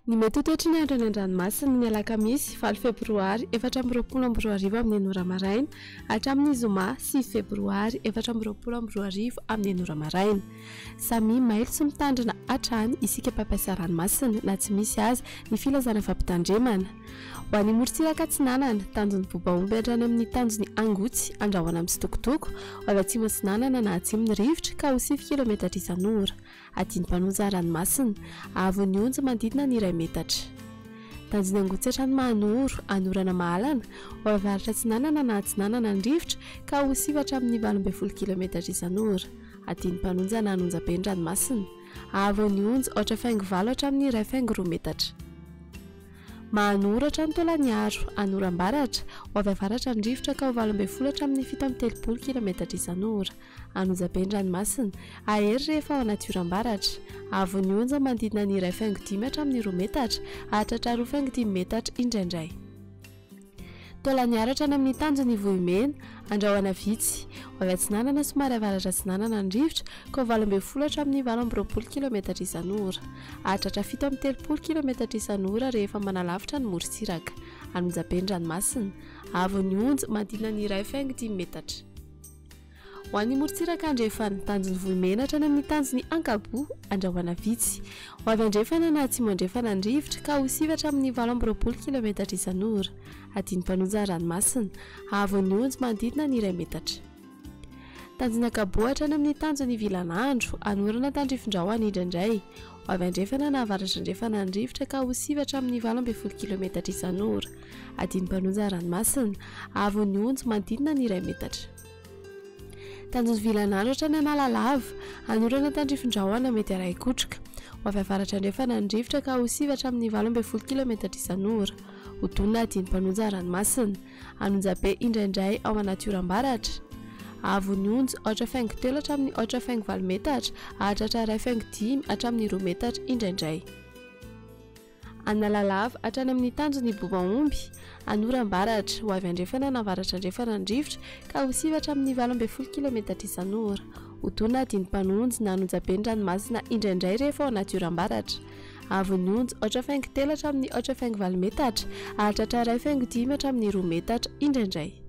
Ny mety ho toetry ny andro any an-dranomasina ny alakamisy 9 febroary 2024 amin'ny enora maraina hatramin'ny zoma 6 febroary 2024 amin'ny enora maraina. Samy mailo sy mitandrina hatrany isika mpampiasa ranomasina na tsy misy azy ny filazana fampitandremana. Ho an'ny morontsiraka Atsinanana, tanjon'ny Bobaomby hatrany amin'ny tanjon'ny Angotsy andrahoana amin'ny Sitokotoko, ho avy atsimo Atsinanana na atsimon'ny rivotra ka ho 9 km isan'ora. Adiny Mpanonja ranomasina, avon'ny onja manodidina ny 1 metatra. Tanjon'ny Angotsy hatrany Mahanoro, anorana Mahalana, ho avy avaratra Atsinanana na Atsinanana ny rivotra ka ho 9 hatramin'ny 12 km isan'ora. Adiny Mpanonja na Anonjabe ny ranomasina, avon'ny onja ohatra faingo 9 hatramin'ny 1,2 metatra. Mahanoro hatrany Tolaniaro, Anorambaratra, ho avy avaratra ny rivotra ka ho 12 hatramin'ny 7,30 km isan'ora. Anonjabe ny ranomasina, ahery rehefa ao anaty oram-baratra. Avon'ny onja manodidina ny 1,5 hatramin'ny 2 metatra, hatratra 2,5 metatra indraindray. Tolaniaro hatrany amin'ny tanjon'ny Vohimena, andrahoana vitsy, ho avy Atsinanana somary avaratra Atsinanana ny rivotra ka ho 12 hatramin'ny 12 km isan'ora. Hatratra 7,30 km isan'ora rehefa manalavitra ny morontsiraka. Anonjabe ny ranomasina, avon'ny onja manodidina ny 1,5 metatra. Ho an'ny morontsiraka andrefana, tanjon'ny Vohimena hatrany amin'ny tanjon'ny Ankabo, andrahoana vitsy, ho avy andrefana na atsimo andrefana ny rivotra ka ho 9 hatramin'ny 12 km isan'ora. Adiny Mpanonja ranomasina, avon'ny onja manodidina ny 1 metatra. Tanjon'ny Ankabo hatrany amin'ny tanjon'ny Vilanandro, anorana tandrifindrahoana indraindray, ho avy andrefana na avaratra andrefana ny rivotra ka ho 9 hatramin'ny 12 km isan'ora. Adiny Mpanonja ranomasina, avon'ny onja manodidina ny 1 metatra. Tanjon'ny Vilanandro hatrany Analalava, anorana tandrifindrahoana mety iray kotroka, ho avy avaratra andrefana ny rivotra ka ho 9 hatramin'ny 12 km isan'ora. Hodonina Adiny Mpanonja ranomasina, Anonjabe indraindray ao anaty oram-baratra. Avon'ny onja ohatra faingo 3 hatramin'ny 8,4 metatra, hatratra 1,5 hatramin'ny 2 metatra indraindray. Analalava hatrany amin'ny tanjon'ny Bobaomby, anoram-baratra, ho avy andrefana na avaratra andrefana ny rivotra ka ho 9 hatramin'ny 12 km isan'ora. Hodonina Adiny Mpanonja na Anonjabe ny ranomasina indraindray rehefa ao anaty oram-baratra. Avon'ny onja ohatra faingo 3 hatramin'ny 8,4 metatra, hatratra 1,5 hatramin'ny 2 metatra indraindray.